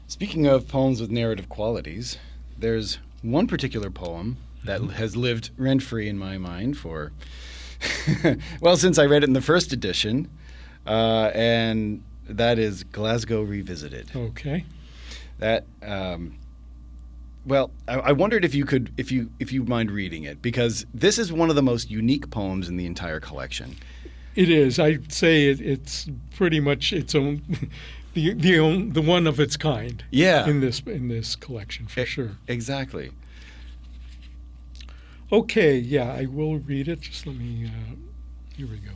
Speaking of poems with narrative qualities, there's one particular poem that has lived rent-free in my mind for, well, since I read it in the first edition, and that is Glasgow Revisited. Okay. That, well, I wondered if you mind reading it, because this is one of the most unique poems in the entire collection. It is. I'd say it's pretty much its own. The one of its kind, in this collection for sure. Exactly. Okay, yeah, I will read it. Just let me. Here we go.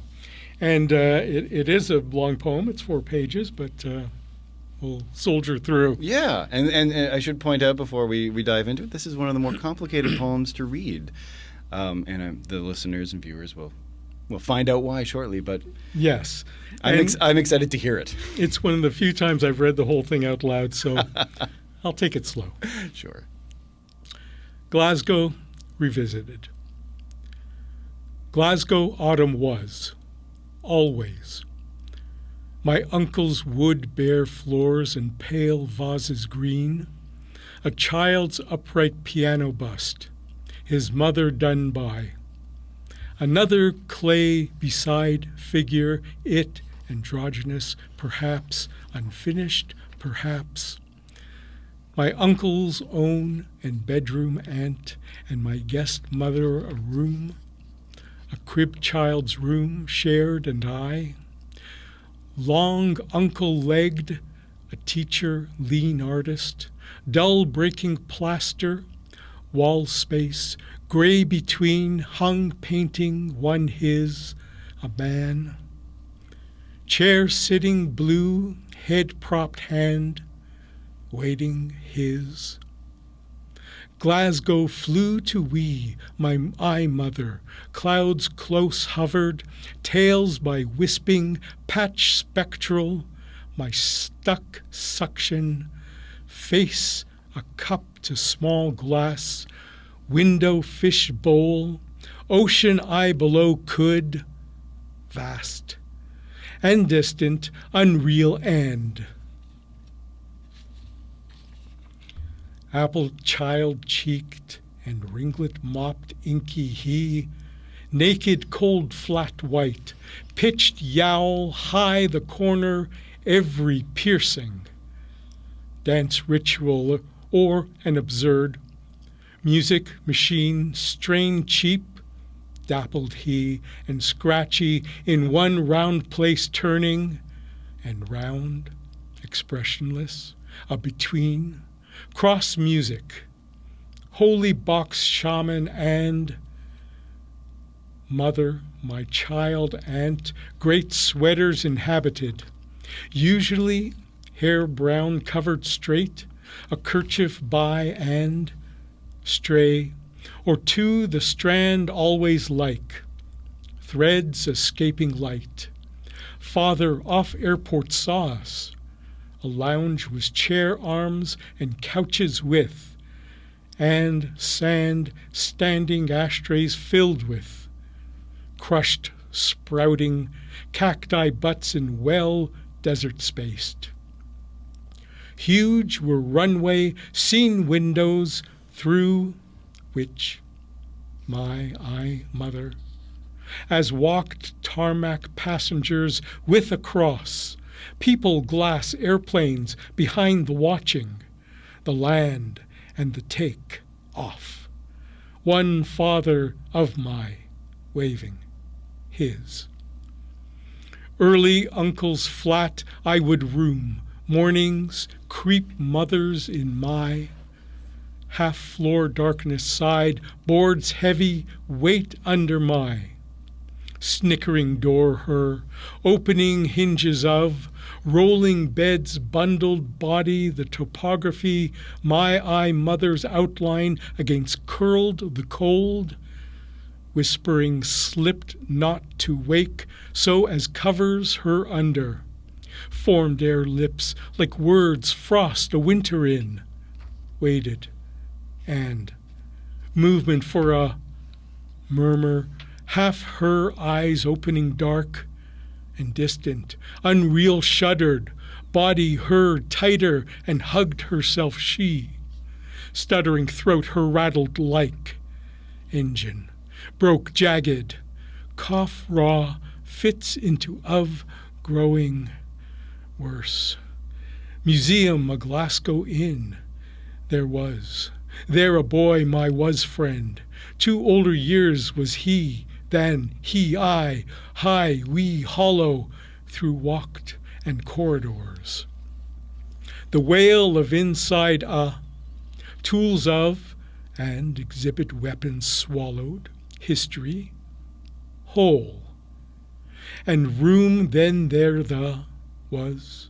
And it is a long poem. It's 4 pages, but we'll soldier through. Yeah, and I should point out before we dive into it, this is one of the more complicated poems to read, and the listeners and viewers will find out why shortly. But yes. I'm excited to hear it. It's one of the few times I've read the whole thing out loud, so I'll take it slow. Sure. Glasgow Revisited. Glasgow autumn was, always. My uncle's wood bare floors and pale vases green, a child's upright piano bust, his mother done by. Another clay beside figure, it androgynous, perhaps, unfinished, perhaps. My uncle's own and bedroom aunt, and my guest mother a room, a crib child's room shared and I. Long uncle-legged, a teacher, lean artist, dull breaking plaster, wall space, gray between, hung painting, one his, a man. Chair sitting blue, head propped hand, waiting his. Glasgow flew to we, my mother, clouds close hovered, tails by wisping, patch spectral, my stuck suction, face a cup to small glass, window fish bowl, ocean eye below could, vast, and distant, unreal and. Apple child cheeked and ringlet mopped inky he, naked cold flat white, pitched yowl high the corner, every piercing. Dance ritual or an absurd, music machine strain cheap, dappled he and scratchy in one round place turning, and round, expressionless, a between, cross music, holy box shaman and mother, my child aunt, great sweaters inhabited, usually hair brown covered straight, a kerchief by and stray, or to the strand always like, threads escaping light. Father off airport saw us. A lounge was chair arms and couches with, and sand standing ashtrays filled with, crushed, sprouting, cacti butts in well desert spaced. Huge were runway, seen windows, through which my mother, as walked tarmac passengers with a cross, people glass airplanes behind the watching, the land and the take off. One father of my waving his. Early uncle's flat I would room, mornings creep mothers in my half-floor darkness side, boards heavy, weight under my snickering door her, opening hinges of, rolling beds, bundled body, the topography, my mother's outline against curled the cold, whispering slipped not to wake, so as covers her under, formed ere lips like words frost a winter in, waited, and movement for a murmur, half her eyes opening dark and distant, unreal shuddered, body her tighter and hugged herself she, stuttering throat her rattled like engine, broke jagged, cough raw, fits into of growing worse. Museum a Glasgow inn there was, there a boy my was friend, 2 older years was he than he I, high wee hollow through walked and corridors. The wail of inside tools of, and exhibit weapons swallowed, history, whole, and room then there was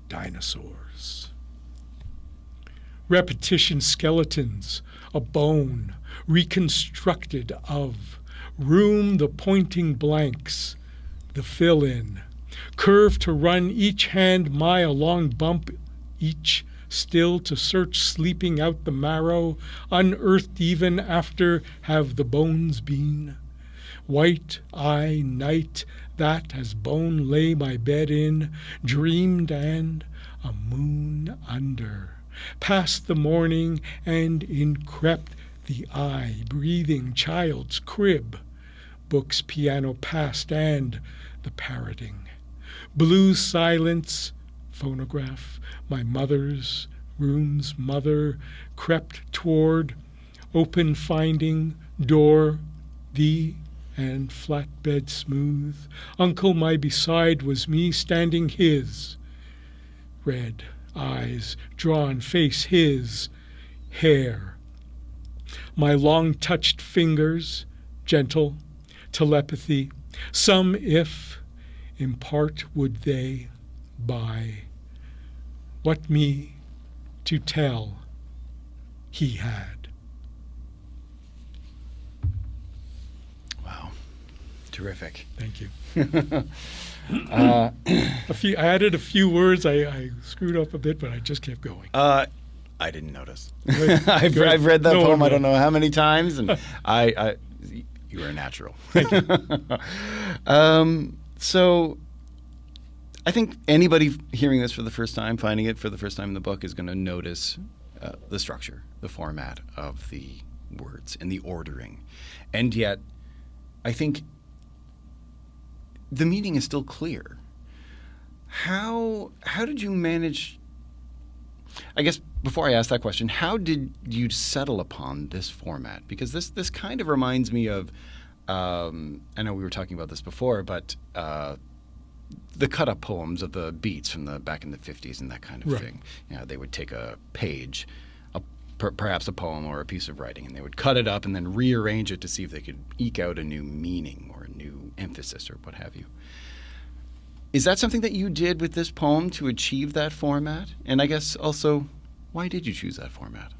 dinosaurs. Repetition skeletons, a bone, reconstructed of, room the pointing blanks, the fill-in, curve to run each hand my along bump, each still to search sleeping out the marrow, unearthed even after have the bones been. White eye night that as bone lay my bed in, dreamed and a moon under. Past the morning and in crept the eye, breathing child's crib. Books, piano past and the parroting. Blue silence, phonograph, my mother's room's mother crept toward, open finding, door, thee, and flatbed smooth. Uncle my beside was me standing his. Red eyes, drawn face his, hair. My long-touched fingers, gentle, telepathy, some if, impart would they, by what me to tell he had. Wow. Terrific. Thank you. I added a few words. I screwed up a bit, but I just kept going. I didn't notice. I've read that poem I don't know how many times, and you were a natural. Thank you. So I think anybody hearing this for the first time, finding it for the first time in the book, is going to notice the structure, the format of the words, and the ordering. And yet, I think the meaning is still clear. How did you manage? I guess before I ask that question, how did you settle upon this format? Because this kind of reminds me of, I know we were talking about this before, but the cut-up poems of the Beats from back in the 50s and that kind of thing. You know, they would take a page, perhaps a poem or a piece of writing, and they would cut it up and then rearrange it to see if they could eke out a new meaning or a new emphasis or what have you. Is that something that you did with this poem to achieve that format? And I guess also, why did you choose that format?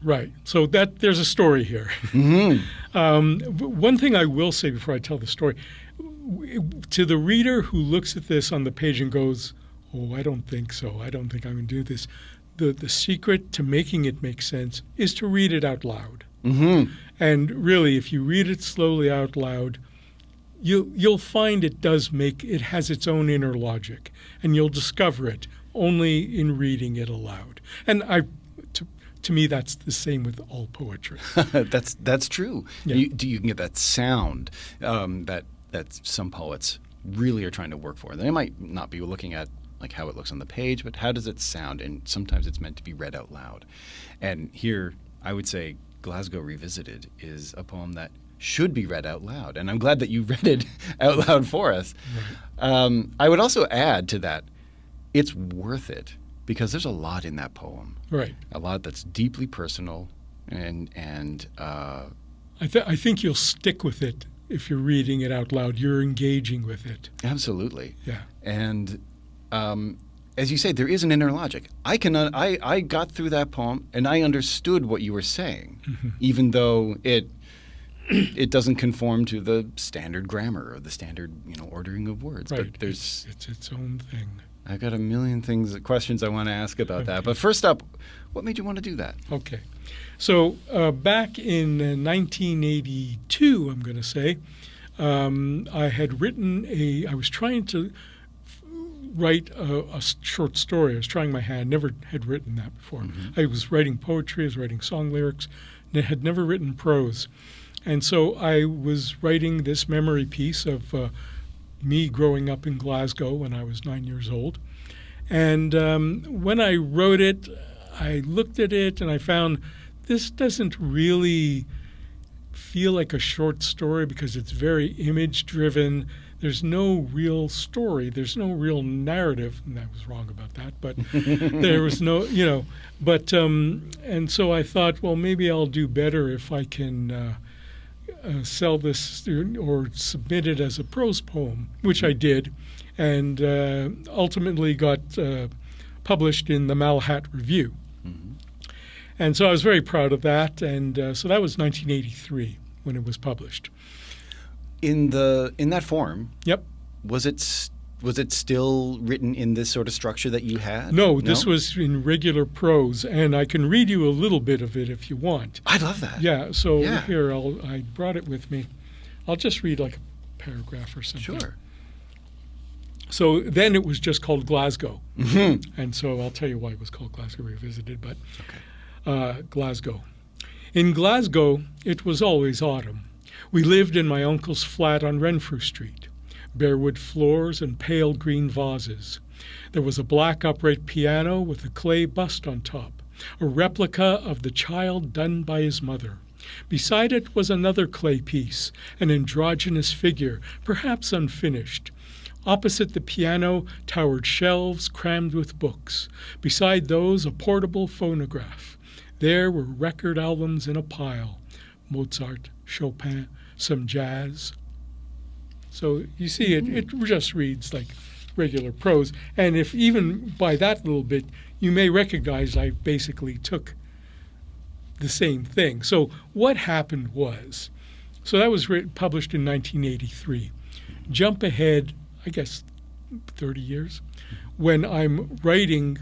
Right. So there's a story here. Mm-hmm. One thing I will say before I tell the story, to the reader who looks at this on the page and goes, oh, I don't think so. I don't think I'm going to do this. The secret to making it make sense is to read it out loud. Mm-hmm. And really, if you read it slowly out loud, you'll find it has its own inner logic, and you'll discover it only in reading it aloud. And to me, that's the same with all poetry. That's true. Yeah. You can get that sound that some poets really are trying to work for. They might not be looking at like how it looks on the page, but how does it sound? And sometimes it's meant to be read out loud. And here, I would say Glasgow Revisited is a poem that should be read out loud. And I'm glad that you read it out loud for us. Right. I would also add to that, it's worth it because there's a lot in that poem. Right. A lot that's deeply personal and I think you'll stick with it if you're reading it out loud. You're engaging with it. Absolutely. Yeah. And as you say, there is an inner logic. I got through that poem and I understood what you were saying, mm-hmm. even though it doesn't conform to the standard grammar or the standard ordering of words. Right. But it's its own thing. I've got a million questions I want to ask about that. But first up, what made you want to do that? Okay. So back in 1982, I'm going to say, I had written I was trying to write a short story. I was trying my hand. Never had written that before. I was writing poetry. I was writing song lyrics. And I had never written prose. And so I was writing this memory piece of me growing up in Glasgow when I was 9 years old. And when I wrote it, I looked at it and I found this doesn't really feel like a short story because it's very image-driven. There's no real story. There's no real narrative. And I was wrong about that, but there was no, But and so I thought, well, maybe I'll do better if I can sell this or submit it as a prose poem, which I did, and ultimately got published in the Malahat Review. And so I was very proud of that, and so that was 1983 when it was published. In that form, Yep. was it still written in this sort of structure that you had? No, this was in regular prose, and I can read you a little bit of it if you want. I'd love that. Yeah, so here, I brought it with me. I'll just read like a paragraph or something. Sure. So then it was just called Glasgow. Mm-hmm. And so I'll tell you why it was called Glasgow Revisited, but Okay. Glasgow. In Glasgow, it was always autumn. We lived in my uncle's flat on Renfrew Street. Bare wood floors and pale green vases. There was a black upright piano with a clay bust on top, a replica of the child done by his mother. Beside it was another clay piece, an androgynous figure, perhaps unfinished. Opposite the piano towered shelves crammed with books. Beside those, a portable phonograph. There were record albums in a pile. Mozart, Chopin, some jazz. So you see, it just reads like regular prose. And if even by that little bit, you may recognize I basically took the same thing. So what happened was, so that was published in 1983. Jump ahead, I guess, 30 years, when I'm writing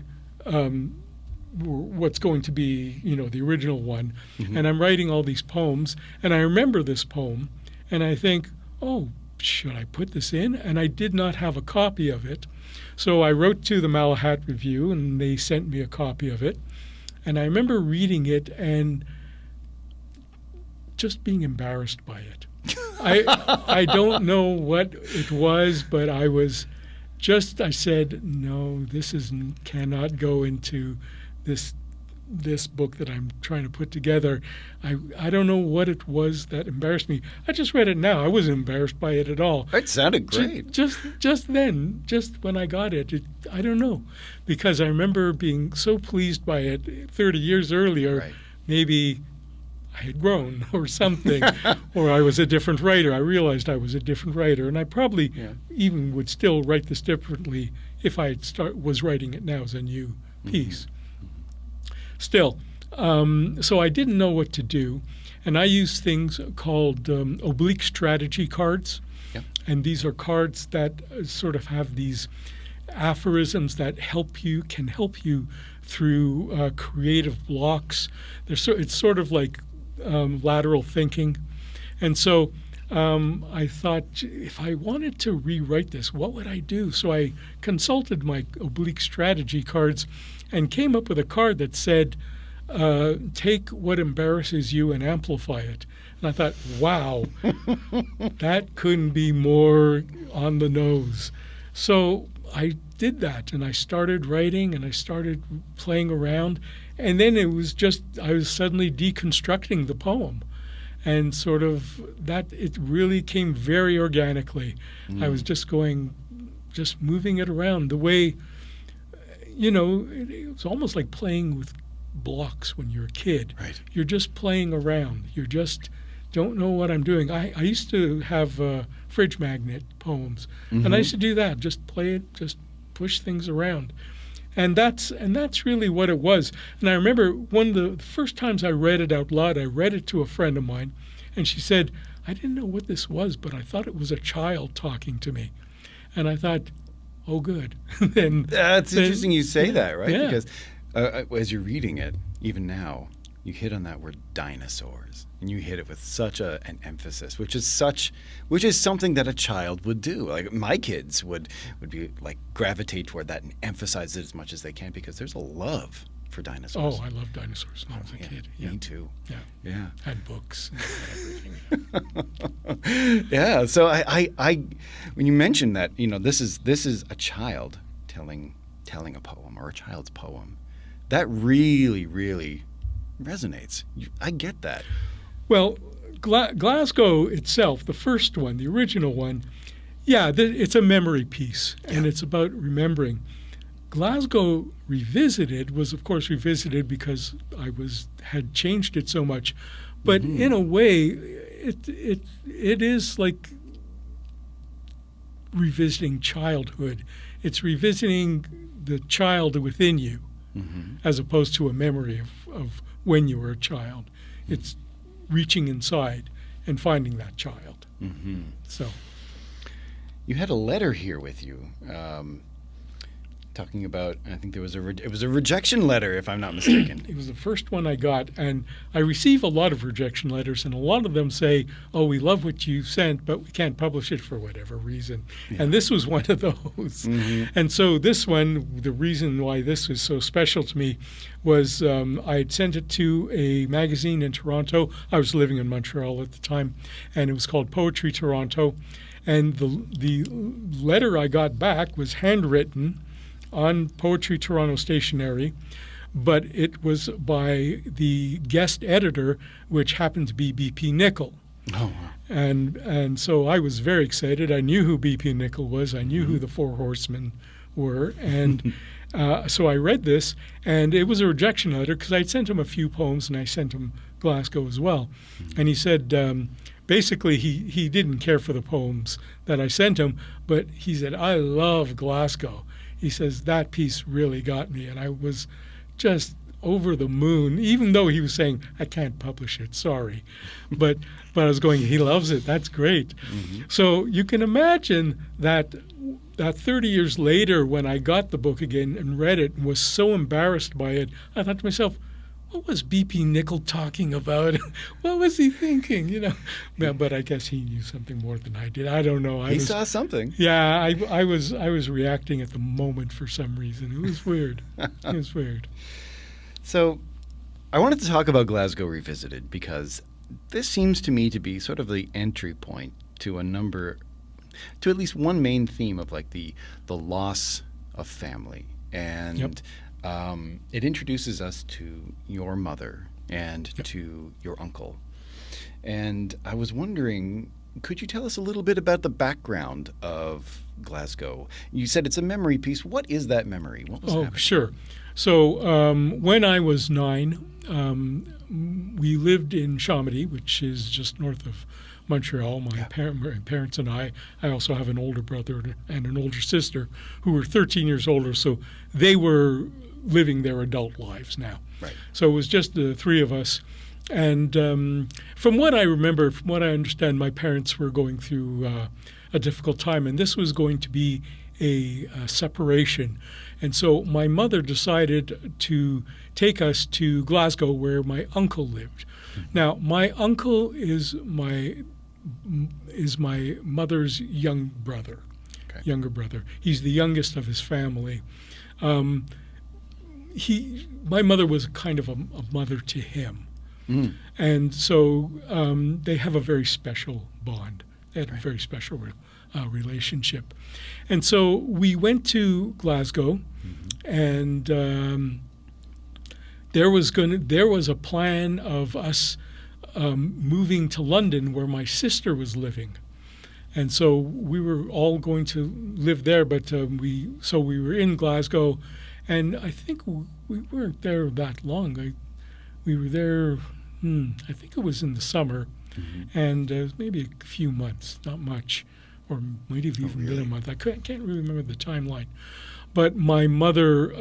what's going to be, the original one, and I'm writing all these poems, and I remember this poem, and I think, oh, should I put this in? And I did not have a copy of it. So I wrote to the Malahat Review, and they sent me a copy of it. And I remember reading it and just being embarrassed by it. I don't know what it was, but I said, no, cannot go into this book that I'm trying to put together. I don't know what it was that embarrassed me. I just read it now. I wasn't embarrassed by it at all. It sounded great. Just then, just when I got it, I don't know, because I remember being so pleased by it 30 years earlier. Right. Maybe I had grown or something, or I was a different writer. I realized I was a different writer, and I probably even would still write this differently if I was writing it now as a new piece. Still, so I didn't know what to do, and I used things called oblique strategy cards, and these are cards that sort of have these aphorisms that can help you through creative blocks. It's sort of like lateral thinking, and so I thought, if I wanted to rewrite this, what would I do? So I consulted my oblique strategy cards and came up with a card that said, take what embarrasses you and amplify it. And I thought, wow, that couldn't be more on the nose. So I did that, and I started writing, and I started playing around, and then I was suddenly deconstructing the poem. And sort of that, it really came very organically. I was just moving it around the way, it was almost like playing with blocks when you're a kid. Right. You're just playing around. You just don't know what I'm doing. I used to have fridge magnet poems, and I used to do that, just play it, just push things around. And that's really what it was. And I remember one of the first times I read it out loud, I read it to a friend of mine, and she said, I didn't know what this was, but I thought it was a child talking to me. And I thought, oh, good. That's interesting you say that, right? Yeah. Because as you're reading it, even now, you hit on that word dinosaurs, and you hit it with such an emphasis, which is something that a child would do. Like my kids would be like gravitate toward that and emphasize it as much as they can because there's a love for dinosaurs. Oh, I love dinosaurs when I was a kid. Yeah. Me too. Yeah. Had books and everything. Yeah. So I when you mentioned that, this is a child telling a poem or a child's poem, that really, really resonates. I get that. Well, Glasgow itself, the first one, the original one, it's a memory piece, and it's about remembering. Glasgow Revisited was, of course, revisited because I had changed it so much, but in a way, it is like revisiting childhood. It's revisiting the child within you, as opposed to a memory of when you were a child. It's reaching inside and finding that child. So, you had a letter here with you. Talking about, I think it was a rejection letter, if I'm not mistaken. It was the first one I got, and I receive a lot of rejection letters, and a lot of them say, "Oh, we love what you sent, but we can't publish it for whatever reason." Yeah. And this was one of those. And so this one, the reason why this was so special to me was I had sent it to a magazine in Toronto. I was living in Montreal at the time, and it was called Poetry Toronto. And the letter I got back was handwritten on Poetry Toronto stationery, but it was by the guest editor, which happened to be B.P. Nichol. Oh, wow. And so I was very excited. I knew who B.P. Nichol was. I knew who the Four Horsemen were. And so I read this, and it was a rejection letter because I'd sent him a few poems, and I sent him Glasgow as well. And he said, basically, he didn't care for the poems that I sent him, but he said, "I love Glasgow." He says, "That piece really got me," and I was just over the moon, even though he was saying, "I can't publish it, sorry." But I was going, he loves it, that's great. So you can imagine that 30 years later when I got the book again and read it and was so embarrassed by it, I thought to myself, what was B.P. Nichol talking about? What was he thinking? But I guess he knew something more than I did. I don't know. He saw something. Yeah, I was reacting at the moment for some reason. It was weird. It was weird. So, I wanted to talk about Glasgow Revisited because this seems to me to be sort of the entry point to at least one main theme of like the loss of family and. Yep. It introduces us to your mother and to your uncle. And I was wondering, could you tell us a little bit about the background of Glasgow? You said it's a memory piece. What is that memory? What was happening? Sure. So when I was 9, we lived in Chamonix, which is just north of Montreal. My parents and I also have an older brother and an older sister who were 13 years older, so they were living their adult lives now. Right. So it was just the three of us. And from what I remember, from what I understand, my parents were going through a difficult time, and this was going to be a separation. And so my mother decided to take us to Glasgow, where my uncle lived. Now, my uncle is my mother's younger brother. He's the youngest of his family. My mother was kind of a mother to him. And so they have a very special bond. They had a very special relationship. And so we went to Glasgow, and there was a plan of us moving to London, where my sister was living. And so we were all going to live there, but we were in Glasgow, and I think we weren't there that long. We were there, I think it was in the summer, and maybe a few months, not much, or might have even been a month. I can't really remember the timeline. But my mother,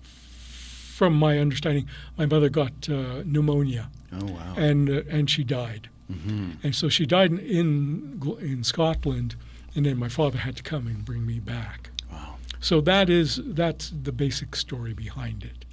from my understanding, my mother got pneumonia. Oh, wow. And she died. And so she died in Scotland, and then my father had to come and bring me back. Wow. So that's the basic story behind it.